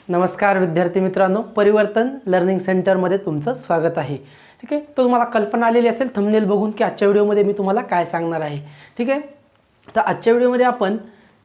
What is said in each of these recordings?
नमस्कार विद्यार्थी मित्रांनो, परिवर्तन लर्निंग सेंटरमध्ये तुमचं स्वागत आहे. ठीक आहे, तर तुम्हाला कल्पना आलेली असेल थंबनेल बघून की आजच्या व्हिडिओमध्ये मी तुम्हाला काय सांगणार आहे. ठीक आहे, तर आजच्या व्हिडिओमध्ये आपण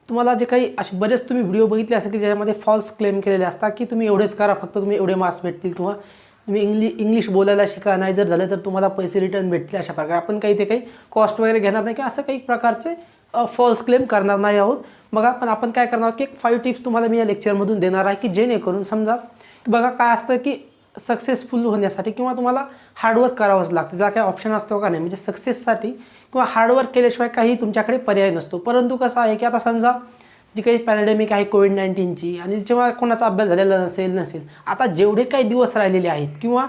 तुम्हाला जे काही असे बरेच तुम्ही व्हिडिओ बघितले असेल की ज्यामध्ये फॉल्स क्लेम केलेले असतात की तुम्ही एवढेच करा, फक्त तुम्ही एवढे मार्क्स भेटतील किंवा तुम्ही इंग्लिश बोलायला शिका, नाही जर झालं तर तुम्हाला पैसे रिटर्न भेटतील. अशा प्रकारे आपण काही कॉस्ट वगैरे घेणार नाही किंवा असं काही प्रकारचे फॉल्स क्लेम करणार नाही आहोत. बघा, पण आपण काय करणार की 5 टिप्स तुम्हाला मी या लेक्चरमधून देणार आहे की जेणेकरून समजा की बघा काय असतं की सक्सेसफुल होण्यासाठी किंवा तुम्हाला हार्डवर्क करावंच लागतं. त्याला काही ऑप्शन असतो का नाही, म्हणजे सक्सेससाठी किंवा हार्डवर्क केल्याशिवाय काही तुमच्याकडे पर्याय नसतो. परंतु कसं आहे की आता समजा जी काही पॅन्डेमिक आहे कोविड-19ची आणि जेव्हा कोणाचा अभ्यास झालेला नसेल आता जेवढे काही दिवस राहिलेले आहेत किंवा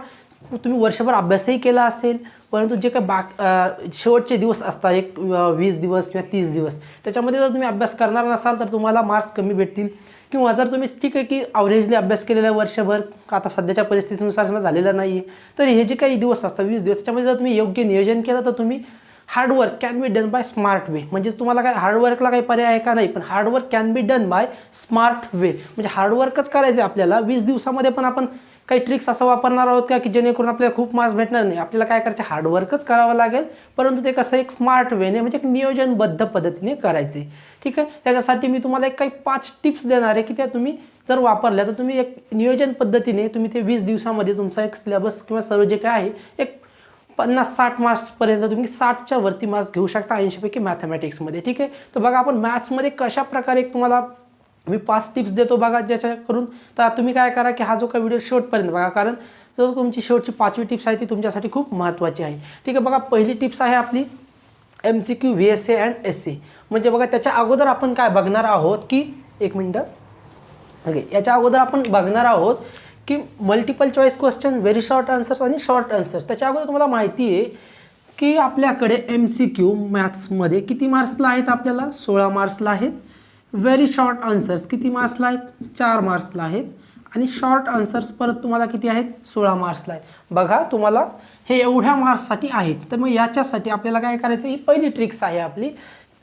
तुम्ही वर्षभर अभ्यासही केला असेल, परंतु जे काही शेवटचे दिवस असतात 20 दिवस किंवा 30 दिवस, त्याच्यामध्ये जर तुम्ही अभ्यास करणार नसाल तर तुम्हाला मार्क्स कमी भेटतील. किंवा जर तुम्ही ठीक आहे की अवरेजली अभ्यास केलेला वर्षभर आता सध्याच्या परिस्थितीनुसार समजा झालेला नाही आहे, तर हे जे काही दिवस असतात 20 दिवस, त्याच्यामध्ये जर तुम्ही योग्य नियोजन केलं तर तुम्ही hard work can be done by smart way. म्हणजेच तुम्हाला काय हार्डवर्कला काही पर्याय आहे का नाही, पण hard work can be done by smart way. म्हणजे हार्डवर्कच करायचं आहे आपल्याला. 20 दिवसामध्ये पण आपण काही ट्रिक्स असं वापरणार आहोत का की जेणेकरून आपल्याला खूप मार्क्स भेटणार नाही. आपल्याला काय करायचं, हार्डवर्कच करावं लागेल, परंतु ते कसं एक स्मार्ट वेने म्हणजे एक नियोजनबद्ध पद्धतीने करायचे. ठीक आहे, त्याच्यासाठी मी तुम्हाला काही 5 टिप्स देणार आहे की त्या तुम्ही जर वापरल्या तर तुम्ही एक नियोजन पद्धतीने तुम्ही ते 20 दिवसामध्ये तुमचा एक सिलेबस किंवा सर्व जे काय आहे एक 50-60 मार्क्सपर्यंत तुम्ही 60च्या वरती मार्क्स घेऊ शकता 80 पैकी मॅथमॅटिक्समध्ये. ठीक आहे, तर बघा आपण मॅथ्समध्ये कशा प्रकारे तुम्हाला मी 5 टिप्स देतो बघा, ज्याच्याकरून तर तुम्ही काय करा की हा जो काही व्हिडिओ शेवटपर्यंत बघा, कारण जो तुमची शेवटची 5वी टिप्स आहे ती तुमच्यासाठी खूप महत्त्वाची आहे. ठीक आहे, बघा पहिली टिप्स आहे आपली MCQ VSA अँड SC. म्हणजे बघा त्याच्या अगोदर आपण काय बघणार आहोत की एक मिनटं, ओके, याच्या अगोदर आपण बघणार आहोत की multiple choice question, very short answers आणि शॉर्ट आन्सर्स. त्याच्या अगोदर तुम्हाला माहिती आहे की आपल्याकडे MCQ मॅथ्समध्ये किती मार्क्सला आहेत, आपल्याला 16 मार्क्सला आहेत. व्हेरी शॉर्ट आन्सर्स किती मार्क्सला आहेत, 4 मार्क्सला आहेत. आणि शॉर्ट आन्सर्स परत तुम्हाला किती आहेत, 16 मार्क्सला आहेत. बघा तुम्हाला हे एवढ्या मार्क्ससाठी आहेत, तर मग याच्यासाठी आपल्याला काय करायचं, ही पहिली ट्रिक्स आहे आपली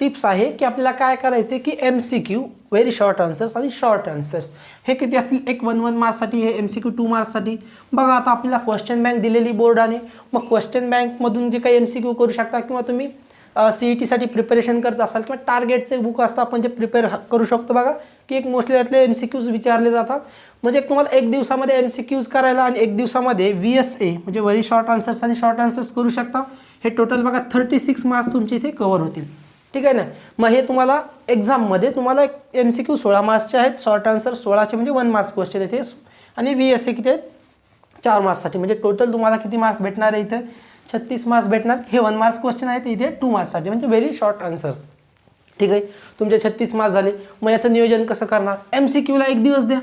टिप्स आहे की आपल्याला काय करायचे की MCQ व्हेरी शॉर्ट आन्सर्स आणि शॉर्ट आन्सर्स हे किती असतील, एक 1 मार्क्ससाठी, हे MCQ 2 मार्क्ससाठी. बघा आता आपल्याला क्वेश्चन बँक दिलेली बोर्डाने, मग क्वेश्चन बँकमधून जे काही MCQ करू शकता किंवा तुम्ही CETसाठी प्रिपरेशन करत असाल किंवा टार्गेटचे बुक असतं आपण जे प्रिपेअर करू शकतो. बघा की एक मोस्टली त्यातले MCQs विचारले जातात. म्हणजे तुम्हाला एक दिवसामध्ये MCQs करायला आणि एक दिवसामध्ये VSA म्हणजे व्हेरी शॉर्ट आन्सर्स आणि शॉर्ट आन्सर्स करू शकता. हे टोटल बघा 36 मार्क्स तुमचे इथे कव्हर होतील. ठीक आहे ना, मग हे तुम्हाला एक्झाममध्ये तुम्हाला MCQ 16 मार्क्सचे आहेत, शॉर्ट आन्सर 16चे म्हणजे 1 मार्क्स क्वेश्चन येते आणि VSA किती आहेत 4 मार्क्ससाठी. म्हणजे टोटल तुम्हाला किती मार्क्स भेटणार आहे इथे, 36 मार्क्स भेटणार. हे 1 मार्क्स क्वेश्चन आहेत इथे 2 मार्क्ससाठी म्हणजे व्हेरी शॉर्ट आन्सर्स. ठीक आहे, तुमचे 36 मार्क्स झाले. मग याचं नियोजन कसं करणार, MCQला एक दिवस द्या,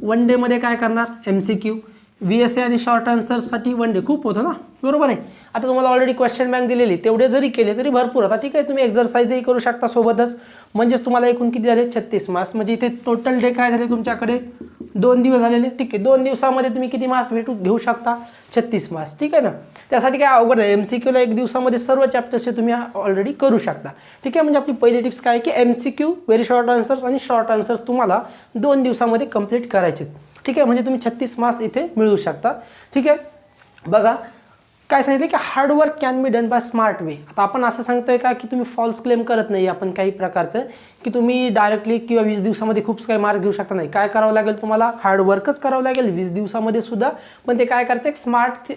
1 डेमध्ये काय करणार MCQ. VSA आणि शॉर्ट आन्सर्ससाठी 1 डे खूप होतं ना, बरोबर आहे. आता तुम्हाला ऑलरेडी क्वेश्चन बँक दिलेली, तेवढे जरी केले तरी भरपूर होता. ठीक आहे, तुम्ही एक्झरसाइजही करू शकता सोबतच. म्हणजेच तुम्हाला एकूण किती झाले 36 मार्क्स. म्हणजे इथे टोटल डे काय झाले तुमच्याकडे 2 दिवस झालेले. ठीक आहे, 2 दिवसामध्ये तुम्ही किती मार्क्स घेऊ शकता 36 मार्क्स. ठीक आहे ना, त्यासाठी काय अवघड आहे, MCQला एक दिवसामध्ये सर्व चॅप्टर्सचे तुम्ही ऑलरेडी करू शकता. ठीक आहे, म्हणजे आपली पहिली टिप्स काय की MCQ व्हेरी शॉर्ट आन्सर्स आणि शॉर्ट आन्सर्स तुम्हाला 2 दिवसामध्ये कंप्लीट करायचे. ठीक आहे, म्हणजे तुम्ही 36 मार्क्स इथे मिळवू शकता. ठीक आहे, बघा काय सांगितलं की hard work can be done by smart way. आता आपण असं सांगतोय का की तुम्ही फॉल्स क्लेम करत नाही आपण काही प्रकारचं की तुम्ही डायरेक्टली किंवा 20 दिवसामध्ये खूप काही मार्क घेऊ शकता नाही. काय करावं लागेल, तुम्हाला हार्डवर्कच करावं लागेल 20 दिवसामध्ये सुद्धा, पण ते काय करायचं एक स्मार्ट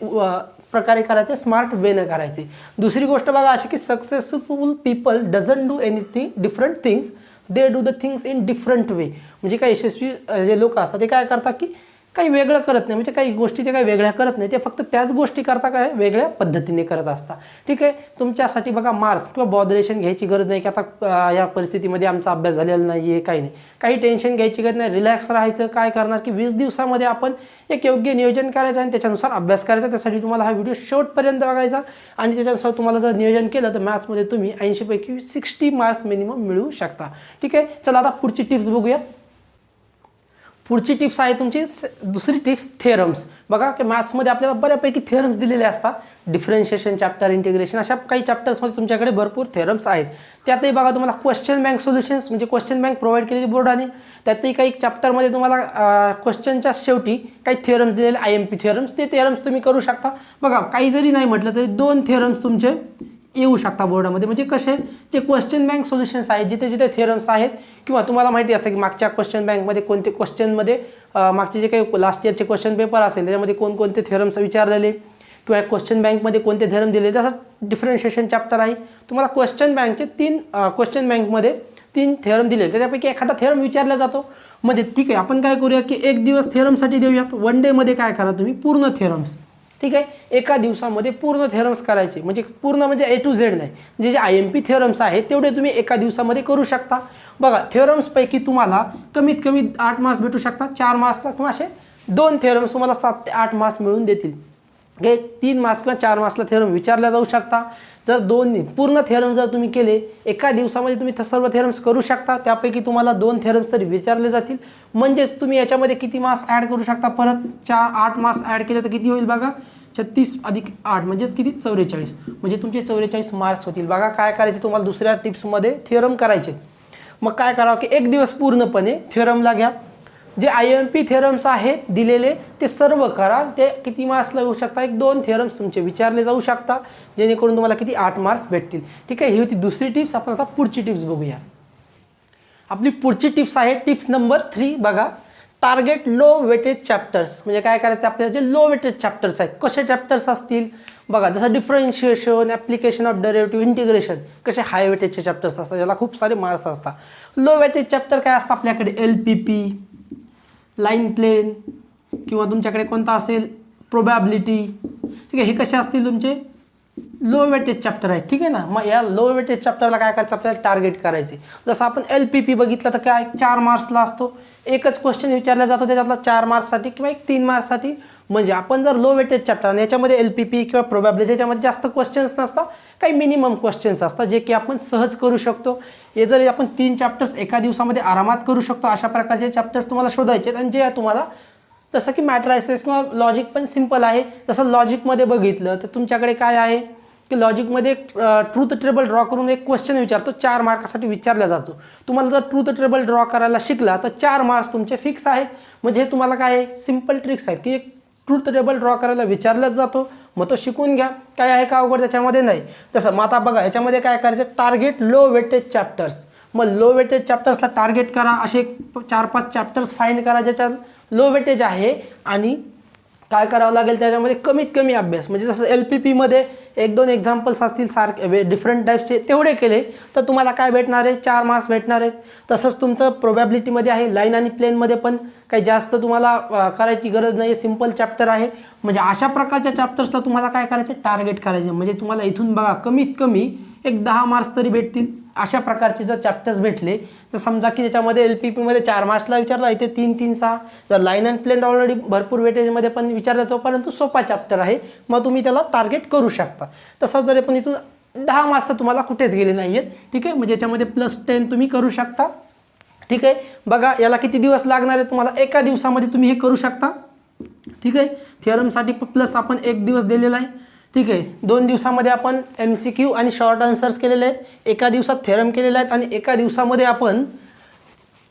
प्रकारे करायचे, स्मार्ट वेनं करायचे. दुसरी गोष्ट बघा अशी की successful people doesn't do anything different things, they do the things in different वे. म्हणजे काही यशस्वी जे लोक असतात ते काय करतात की काही वेगळं करत नाही, म्हणजे काही गोष्टी ते काही वेगळ्या करत नाही, ते फक्त त्याच गोष्टी करता काय वेगळ्या पद्धतीने करत असतात. ठीक आहे, तुमच्यासाठी बघा मार्क्स किंवा बॉदरेशन घ्यायची गरज नाही की आता या परिस्थितीमध्ये आमचा अभ्यास झालेला नाही आहे, काही नाही, काही टेन्शन घ्यायची गरज नाही, रिलॅक्स राहायचं. काय करणार की 20 दिवसामध्ये आपण एक योग्य नियोजन करायचं आणि त्याच्यानुसार अभ्यास करायचा. त्यासाठी तुम्हाला हा व्हिडिओ शेवटपर्यंत बघायचा आणि त्याच्यानुसार तुम्हाला जर नियोजन केलं तर मॅथ्समध्ये तुम्ही 80 पैकी 60 मार्क्स मिनिमम मिळवू शकता. ठीक आहे, चला आता पुढची टिप्स बघूया. पुढची टिप्स आहे तुमची दुसरी टिप्स थेरम्स. बघा की मॅथ्समध्ये आपल्याला बऱ्यापैकी थेरम्स दिलेले असतात. डिफरन्शिएशन चॅप्टर, इंटिग्रेशन अशा काही चॅप्टर्समध्ये तुमच्याकडे भरपूर थेरम्स आहेत. त्यातही बघा तुम्हाला क्वेश्चन बँक सोल्युशन्स म्हणजे क्वेश्चन बँक प्रोव्हाइड केलेली बोर्डाने. त्यातही काही चॅप्टरमध्ये तुम्हाला क्वेश्चनच्या शेवटी काही थेरम्स दिलेले IMP थेरम्स, ते थेरम्स तुम्ही करू शकता. बघा काही जरी नाही म्हटलं तरी 2 थेरम्स तुमचे येऊ शकता बोर्डामध्ये. म्हणजे कसे जे क्वेश्चन बँक सोल्युशन्स आहेत, जिथे जिथे थेरम्स आहेत किंवा तुम्हाला माहिती असतं की मागच्या क्वेश्चन बँकमध्ये कोणते क्वेश्चनमध्ये मागचे जे काही लास्ट इयरचे क्वेश्चन पेपर असेल त्याच्यामध्ये कोणकोणते थेरम्स विचारलेले किंवा क्वेश्चन बँकमध्ये कोणते थेरम दिले. तसं डिफरन्शिएशन चॅप्टर आहे, तुम्हाला क्वेश्चन बँकचे 3 क्वेश्चन बँकमध्ये 3 थेरम दिले, त्याच्यापैकी एखादा थेरम विचारला जातो. म्हणजे ठीक आहे, आपण काय करूयात की एक दिवस थेरमसाठी देऊयात. वन डेमध्ये काय करा तुम्ही पूर्ण थेरम्स, ठीक आहे, एका दिवसामध्ये पूर्ण थेरम्स करायचे. म्हणजे पूर्ण म्हणजे A to Z नाही, जे IMP थेरम्स आहेत तेवढे तुम्ही एका दिवसामध्ये करू शकता. बघा थेरम्सपैकी तुम्हाला कमीत कमी 8 मार्क्स भेटू शकतात. 4 मार्क्सला किंवा असे 2 थेरम्स तुम्हाला 7 ते 8 मार्क्स मिळून देतील. 3 मार्क्स किंवा 4 मार्क्सला थेरम विचारल्या जाऊ शकता. जर 2 पूर्ण थेरम जर तुम्ही केले एका दिवसामध्ये तुम्ही सर्व थेरम्स करू शकता. त्यापैकी तुम्हाला 2 थेरम्स तरी विचारले जातील. म्हणजेच तुम्ही याच्यामध्ये किती मार्क्स ॲड करू शकता, परत 8 मार्क्स ॲड केले तर किती होईल बघा, 36 अधिक 8 म्हणजेच किती 44. म्हणजे तुमचे 44 मार्क्स होतील. बघा काय करायचे तुम्हाला दुसऱ्या टिप्समध्ये थेरम करायचे. मग काय करावं की एक दिवस पूर्णपणे थेरमला घ्या. जे IMP थेरम्स आहेत दिलेले ते सर्व करा. ते किती मार्क्सला येऊ शकता, 1-2 थेरम्स तुमचे विचारले जाऊ शकता, जेणेकरून तुम्हाला किती 8 मार्क्स भेटतील. ठीक आहे, ही होती दुसरी टिप्स. आपण आता पुढची टिप्स बघूया. आपली पुढची टिप्स आहे टिप्स नंबर 3. बघा टार्गेट लो वेटेज चॅप्टर्स. म्हणजे काय करायचं आपल्याला जे लो वेटेज चॅप्टर्स आहेत, कसे चॅप्टर्स असतील बघा, जसं differentiation, application of derivative, integration, कसे हाय वेटेजचे चॅप्टर्स असतात ज्याला खूप सारे मार्क्स असतात. लो वेटेज चॅप्टर काय असतात आपल्याकडे, LPP, लाईन प्लेन किंवा तुमच्याकडे कोणता असेल प्रोबॅबिलिटी. ठीक आहे, हे कसे असतील तुमचे लो वेटेज चॅप्टर आहे. ठीक आहे ना. मग या लो वेटेज चॅप्टरला काय करायचं आपल्याला टार्गेट करायचे. जसं आपण LPP बघितलं तर काय 4 मार्क्सला असतो, एकच क्वेश्चन विचारला जातो त्याच्यातला 4 मार्क्ससाठी किंवा 3 मार्क्ससाठी. म्हणजे आपण जर लो वेटेज चॅप्टर आणि याच्यामध्ये LPP किंवा प्रोबॅबिलिटी याच्यामध्ये जास्त क्वेश्चन्स नसतात, काही मिनिमम क्वेश्चन्स असतात जे की आपण सहज करू शकतो. हे जर आपण 3 चॅप्टर्स एका दिवसामध्ये आरामात करू शकतो. अशा प्रकारचे चॅप्टर्स तुम्हाला शोधायचे आहेत. आणि जे तुम्हाला जसं की मॅट्रायसिस किंवा लॉजिक पण सिम्पल आहे. जसं लॉजिकमध्ये बघितलं तर तुमच्याकडे काय आहे की लॉजिकमध्ये ट्रूथ टेबल ड्रॉ करून एक क्वेश्चन विचारतो, 4 मार्कासाठी विचारला जातो. तुम्हाला जर ट्रूथ टेबल ड्रॉ करायला शिकला तर 4 मार्क्स तुमचे फिक्स आहेत. म्हणजे हे तुम्हाला काय आहे सिम्पल ट्रिक्स आहेत की एक ट्रूथ टेबल ड्रॉ करायला विचारलाच जातो, मग तो शिकून घ्या. काय आहे का अवघड त्याच्यामध्ये नाही. तसं मग आता बघा याच्यामध्ये काय करायचं, टार्गेट लो वेटेज चॅप्टर्स. मग लो वेटेज चॅप्टर्सला टार्गेट करा. असे 4-5 चॅप्टर्स फाइंड करा ज्याच्यात लो वेटेज आहे आणि काय करावं लागेल त्याच्यामध्ये कमीत कमी अभ्यास. म्हणजे जसं LPPमध्ये 1-2 एक्झाम्पल्स असतील सारखे डिफरंट टाईप्सचे, तेवढे केले तर तुम्हाला काय भेटणार आहे, 4 मार्क्स भेटणार आहेत. तसंच तुमचं प्रोबॅबिलिटीमध्ये आहे, लाईन आणि प्लेनमध्ये पण काही जास्त तुम्हाला करायची गरज नाही, सिम्पल चॅप्टर आहे. म्हणजे अशा प्रकारच्या चॅप्टर्सला तुम्हाला काय करायचे, टार्गेट करायचे. म्हणजे तुम्हाला इथून बघा कमीत कमी 10 मार्क्स तरी भेटतील. अशा प्रकारचे जर चॅप्टर्स भेटले तर समजा की त्याच्यामध्ये LPPमध्ये 4 मार्क्सला विचारला, इथे 3-3-6. जर लाईन अँड प्लेन ऑलरेडी भरपूर वेटेजमध्ये पण विचारला जातो, परंतु सोपा चॅप्टर आहे, मग तुम्ही त्याला टार्गेट करू शकता. तसंच जर पण इथून 10 मार्क्स तर तुम्हाला कुठेच गेले नाही आहेत. ठीक आहे, म्हणजे याच्यामध्ये +10 तुम्ही करू शकता. ठीक आहे, बघा याला किती दिवस लागणार आहे तुम्हाला, एका दिवसामध्ये तुम्ही हे करू शकता. ठीक आहे, थिअरमसाठी प्लस आपण 1 दिवस दिलेला आहे. ठीक आहे, 2 दिवसामध्ये आपण MCQ आणि शॉर्ट आन्सर्स केलेले आहेत, एका दिवसात थेरम केलेले आहेत आणि एका दिवसामध्ये आपण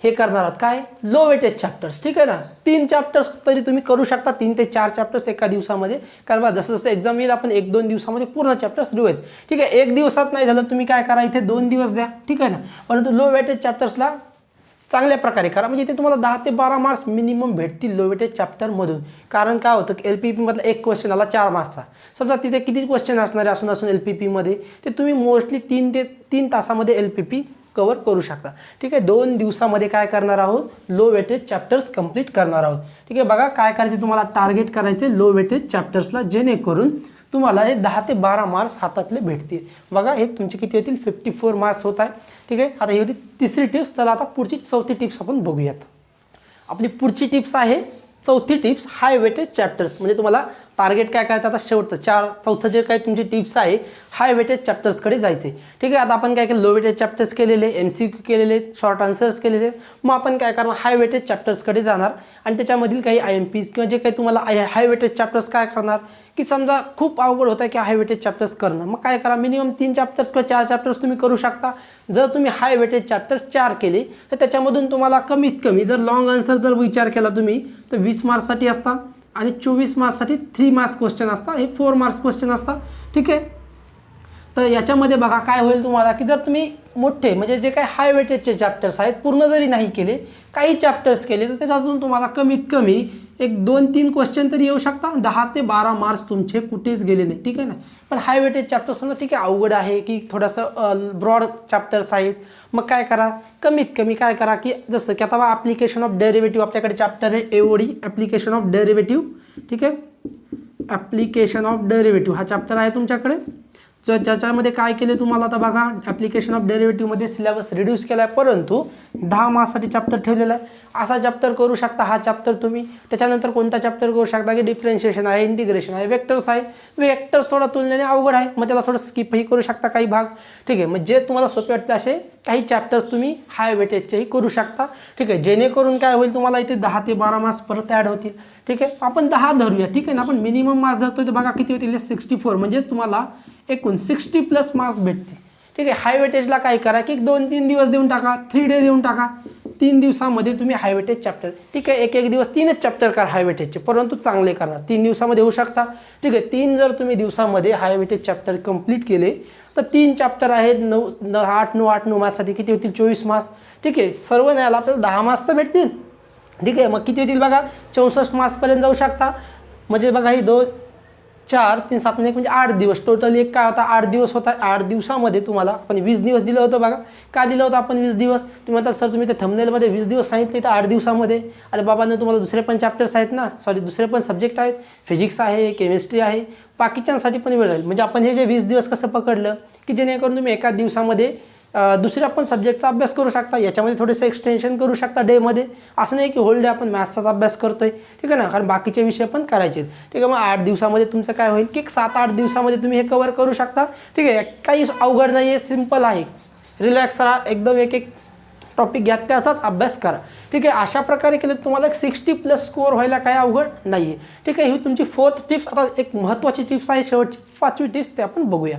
हे करणार आहात काय, लो वेटेज चॅप्टर्स. ठीक आहे ना. 3 चॅप्टर्स तरी तुम्ही करू शकता, 3 ते 4 चॅप्टर्स एका दिवसामध्ये. कारण बघा जसं जसं एक्झाम येईल आपण 1-2 दिवसामध्ये पूर्ण चॅप्टर्स रिवाइज. ठीक आहे, 1 दिवसात नाही झालं तुम्ही काय करा, इथे 2 दिवस द्या. ठीक आहे ना. परंतु लो वेटेज चॅप्टर्सला चांगल्या प्रकारे करा. म्हणजे इथे तुम्हाला 10 ते 12 मार्क्स मिनिमम भेटतील लो वेटेज चॅप्टरमधून. कारण काय होतं की LPPमधला एक क्वेश्चन आला 4 मार्क्सचा, समजा तिथे किती क्वेश्चन असणारे असून LPPमध्ये ते तुम्ही मोस्टली 3 ते 3 तासामध्ये LPP कवर करू शकता. ठीक आहे, 2 दिवसामध्ये काय करणार आहोत, लो वेटेज चॅप्टर्स कंप्लीट करणार आहोत. ठीक आहे, बघा काय करायचे तुम्हाला, टार्गेट करायचे लो वेटेज चॅप्टर्सला, जेणेकरून तुम्हाला हे 10 ते 12 मार्क्स हातातले भेटतील. बघा हे तुमचे किती होतील, 54 मार्क्स होत आहे. ठीक आहे, आता ही होती तिसरी टिप्स. चला आता पुढची 4थी टिप्स आपण बघूयात. आपली पुढची टिप्स आहे 4थी टिप्स, हाय वेटेज चॅप्टर्स. म्हणजे तुम्हाला टार्गेट काय करायचं आता शेवटचं चौथं जे काही तुमची टिप्स आहे हाय वेटेज चॅप्टर्सकडे जायचे. ठीक आहे, आता आपण काय केलं लो वेटेज चॅप्टर्स केलेले, MCQ केलेले, शॉर्ट आन्सर्स केलेले. मग आपण काय करणार हाय वेटेज चॅप्टर्सकडे जाणार आणि त्याच्यामधील काही IMPs किंवा जे काही तुम्हाला हाय वेटेज चॅप्टर्स काय करणार की समजा खूप अवघड होतं की हाय वेटेज चॅप्टर्स करणं, मग काय करा मिनिमम 3 चॅप्टर्स किंवा 4 चॅप्टर्स तुम्ही करू शकता. जर तुम्ही हाय वेटेज चॅप्टर्स 4 केले तर त्याच्यामधून तुम्हाला कमीत कमी जर लॉंग आन्सर जर विचार केला तुम्ही तर 20 मार्क्ससाठी असतात आणि 24 मार्क्ससाठी 3 मार्क्स क्वेश्चन असतात, हे 4 मार्क्स क्वेश्चन असतात. ठीक आहे, तर याच्यामध्ये बघा काय होईल तुम्हाला की जर तुम्ही मोठे म्हणजे जे काही हाय वेटेजचे चॅप्टर्स आहेत पूर्ण जरी नाही केले, काही चॅप्टर्स केले तर त्याच्यातून तुम्हाला कमीत कमी एक 2-3 क्वेश्चन तरी येऊ शकता. 10 ते 12 मार्क्स तुमचे कुठेच गेले नाही. ठीक आहे ना, पण हाय वेटेज चॅप्टर्स ना ठीक आहे अवघड आहे की थोडंसं ब्रॉड चॅप्टर्स आहेत. मग काय करा कमीत कमी काय करा की जसं की आता ॲप्लिकेशन ऑफ डेरिव्हेटिव्ह आपल्याकडे चॅप्टर आहे AOD ॲप्लिकेशन ऑफ डेरिव्हेटिव्ह. ठीक आहे, ॲप्लिकेशन ऑफ डेरिव्हेटिव्ह हा चॅप्टर आहे तुमच्याकडे. ज्याच्यामध्ये काय केले तुम्हाला आता बघा ॲप्लिकेशन ऑफ डेरिव्हेटिव्हमध्ये सिलेबस रिड्यूस केला आहे, परंतु 10 मार्क्ससाठी चॅप्टर ठेवलेला आहे. असा चॅप्टर करू शकता हा चॅप्टर तुम्ही. त्याच्यानंतर कोणता चॅप्टर करू शकता की डिफरन्शिएशन आहे, इंटिग्रेशन आहे, वेक्टर्स आहे. वेक्टर्स थोडा तुलनेने अवघड आहे, मग त्याला थोडं स्किपही करू शकता काही भाग. ठीक आहे, मग जे तुम्हाला सोपे वाटते असे काही चॅप्टर्स तुम्ही हाय वेटेजचेही करू शकता. ठीक आहे, जेणेकरून काय होईल तुम्हाला इथे 10 ते 12 मार्क्स परत ॲड होतील. ठीक आहे, आपण 10 धरूया. ठीक आहे ना, आपण मिनिमम मार्क्स धरतोय तर बघा किती होतील 64 म्हणजे तुम्हाला एकूण 60+ मार्क्स भेटते. ठीक आहे, हाय वेटेजला काय करा की 2-3 दिवस देऊन टाका, 3 डे देऊन टाका. 3 दिवसामध्ये तुम्ही हाय वेटेज चॅप्टर ठीक आहे एक दिवस 3च चॅप्टर करा हाय वेटेजचे, परंतु चांगले करणार 3 दिवसामध्ये होऊ शकता. ठीक आहे, 3 जर तुम्ही दिवसामध्ये हाय वेटेज चॅप्टर कंप्लीट केले तर 3 चॅप्टर आहेत 8-9 मार्क्ससाठी किती होतील 24 मार्क्स. ठीक आहे, सर्व न्यायला आपल्याला 10 मार्क्स तर भेटतील. ठीक आहे, मग किती होतील बघा 64 मार्क्सपर्यंत जाऊ शकता. म्हणजे बघा ही 2 4 3 7 1 म्हणजे 8 दिवस टोटल एक काय होता 8 दिवस होता. 8 दिवसामध्ये तुम्हाला आपण 20 दिवस दिलं होतं बघा. का दिलं होतं आपण 20 दिवस? तुम्ही म्हणतात सर तुम्ही ते थंबनेलमध्ये 20 दिवस सांगितले तर 8 दिवसामध्ये. अरे बाबांनो तुम्हाला दुसरे पण चॅप्टर्स आहेत ना, सॉरी दुसरे पण सब्जेक्ट आहेत, फिजिक्स आहे, केमिस्ट्री आहे, बाकीच्यांसाठी पण वेळ लागेल. म्हणजे आपण हे जे 20 दिवस कसं पकडलं की जेणेकरून तुम्ही एका दिवसामध्ये दुसऱ्या पण सब्जेक्टचा अभ्यास करू शकता. याच्यामध्ये थोडेसे एक्सटेन्शन करू शकता डेमध्ये. असं नाही की होल डे आपण मॅथ्सचाच अभ्यास करतोय. ठीक आहे ना, कारण बाकीचे विषय पण करायचे. ठीक आहे, मग 8 दिवसामध्ये तुमचं काय होईल की 7-8 दिवसामध्ये तुम्ही हे कव्हर करू शकता. ठीक आहे, काही अवघड नाही आहे, सिम्पल आहे. रिलॅक्स राहा, एकदम एक टॉपिक घ्या त्याचाच अभ्यास करा. ठीक आहे, अशा प्रकारे केलं तुम्हाला एक 60+ स्कोअर व्हायला काय अवघड नाही आहे. ठीक आहे, ही तुमची 4th टिप्स. आता एक महत्त्वाची टिप्स आहे शेवटची 5वी टिप्स, ते आपण बघूया.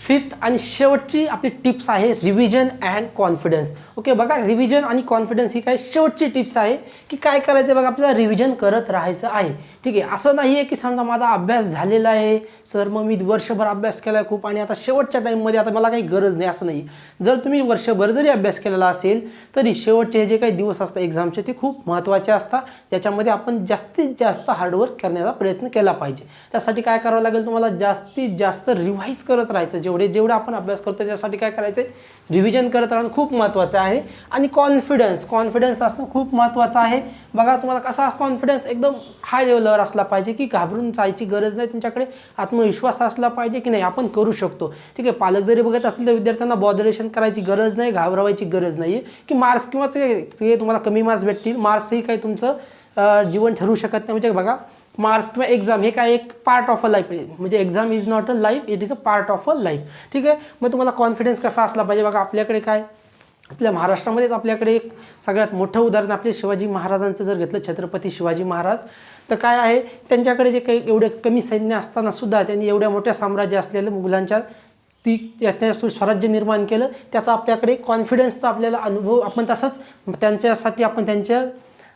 5th आणि शेवटची आपली टिप्स आहे रिव्हिजन अँड कॉन्फिडन्स. ओके, बघा रिव्हिजन आणि कॉन्फिडन्स ही काय शेवटची टिप्स आहे की काय करायचं बघा आपल्याला रिव्हिजन करत राहायचं आहे. ठीक आहे, असं नाही आहे की समजा माझा अभ्यास झालेला आहे सर, मग मी वर्षभर अभ्यास केला आहे खूप आणि आता शेवटच्या टाईममध्ये आता मला काही गरज नाही, असं नाही. जर तुम्ही वर्षभर जरी अभ्यास केलेला असेल तरी शेवटचे जे काही दिवस असतात एक्झामचे ते खूप महत्त्वाचे असतात. त्याच्यामध्ये आपण जास्तीत जास्त हार्डवर्क करण्याचा प्रयत्न केला पाहिजे. त्यासाठी काय करावं लागेल तुम्हाला जास्तीत जास्त रिव्हाइज करत राहायचं. जेवढं आपण अभ्यास करतो त्यासाठी काय करायचं रिव्हिजन करत राहणं खूप महत्त्वाचं आहे. आणि कॉन्फिडन्स असणं खूप महत्त्वाचं आहे. बघा तुम्हाला कसा कॉन्फिडन्स एकदम हाय लेवलवर असला पाहिजे की घाबरून जायची गरज नाही. तुमच्याकडे आत्मविश्वास असला पाहिजे की नाही आपण करू शकतो. ठीक आहे, पालक जरी बघत असतील तर विद्यार्थ्यांना बॉदरेशन करायची गरज नाही, घाबरवायची गरज नाही की मार्क्स किंवा ते तुम्हाला कमी मार्क्स भेटतील. मार्क्सही काही तुमचं जीवन ठरवू शकत नाही. म्हणजे बघा मार्क्स किंवा एक्झाम हे काय एक पार्ट ऑफ अ लाईफ आहे. म्हणजे exam is not a life, it is a part of a life. ठीक आहे, मग तुम्हाला कॉन्फिडन्स कसा असला पाहिजे बघा. आपल्याकडे काय आपल्या महाराष्ट्रामध्येच आपल्याकडे एक सगळ्यात मोठं उदाहरण आपले शिवाजी महाराजांचं जर घेतलं, छत्रपती शिवाजी महाराज, तर काय आहे त्यांच्याकडे जे काही एवढे कमी सैन्य असताना सुद्धा त्यांनी एवढ्या मोठ्या साम्राज्य असलेलं मुघलांच्या त्याने स्वराज्य निर्माण केलं. त्याचा आपल्याकडे कॉन्फिडन्सचा आपल्याला अनुभव आपण तसंच त्यांच्यासाठी आपण त्यांच्या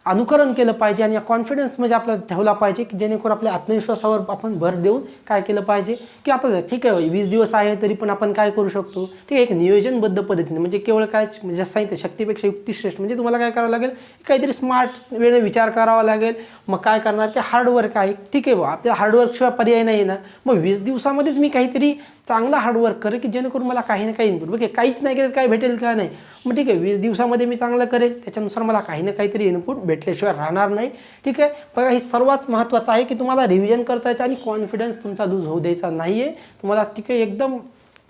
अनुकरण केलं पाहिजे आणि कॉन्फिडन्स म्हणजे आपल्याला ठेवला पाहिजे की जेणेकरून आपल्या आत्मविश्वासावर आपण भर देऊन काय केलं पाहिजे की आता ठीक आहे 20 दिवस आहे तरी पण आपण काय करू शकतो. ठीक आहे, एक नियोजनबद्ध पद्धतीने म्हणजे केवळ काय म्हणजे सांगितलं शक्तीपेक्षा युक्ती श्रेष्ठ. म्हणजे तुम्हाला काय करावं लागेल काहीतरी स्मार्ट वेळेने विचार करावा लागेल. मग काय करणार की हार्डवर्क आहे. ठीक आहे, आपल्या हार्डवर्कशिवाय पर्याय नाही ना. मग 20 दिवसामध्येच मी काहीतरी चांगला हार्डवर्क करेल की जेणेकरून मला काही ना काही इनपुट बघे काहीच नाही केलं काय भेटेल का नाही. मग ठीक आहे 20 दिवसामध्ये मी चांगलं करेल, त्याच्यानुसार मला काही ना काहीतरी इनपुट भेटल्याशिवाय राहणार नाही. ठीक आहे, बघा हे सर्वात महत्त्वाचं आहे की तुम्हाला रिव्हिजन करता यायचं आणि कॉन्फिडन्स तुमचा लूज होऊ द्यायचा नाही आहे. तुम्हाला ठीक आहे एकदम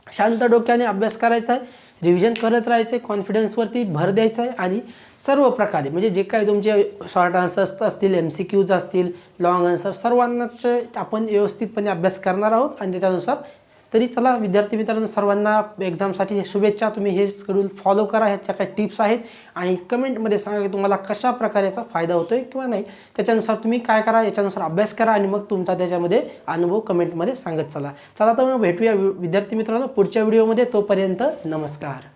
शांत डोक्याने अभ्यास करायचा आहे. रिव्हिजन करत राहायचं आहे, कॉन्फिडन्सवरती भर द्यायचा आहे आणि सर्व प्रकारे म्हणजे जे काही तुमचे शॉर्ट आन्सर्स असतील, MCQज असतील, लॉंग आन्सर सर्वांनाचे आपण व्यवस्थितपणे अभ्यास करणार आहोत आणि त्याच्यानुसार तरी चला विद्यार्थी मित्रांनो, सर्वांना एक्झामसाठी शुभेच्छा. तुम्ही हे शेड्यूल फॉलो करा. ह्याच्या काही टिप्स आहेत आणि कमेंटमध्ये सांगा की तुम्हाला कशा प्रकारे याचा फायदा होतो आहे किंवा नाही. त्याच्यानुसार तुम्ही काय करा, याच्यानुसार अभ्यास करा आणि मग तुमचा त्याच्यामध्ये अनुभव कमेंटमध्ये सांगत चला. चला तर मग भेटूया विद्यार्थी मित्रांनो पुढच्या व्हिडिओमध्ये. तोपर्यंत नमस्कार.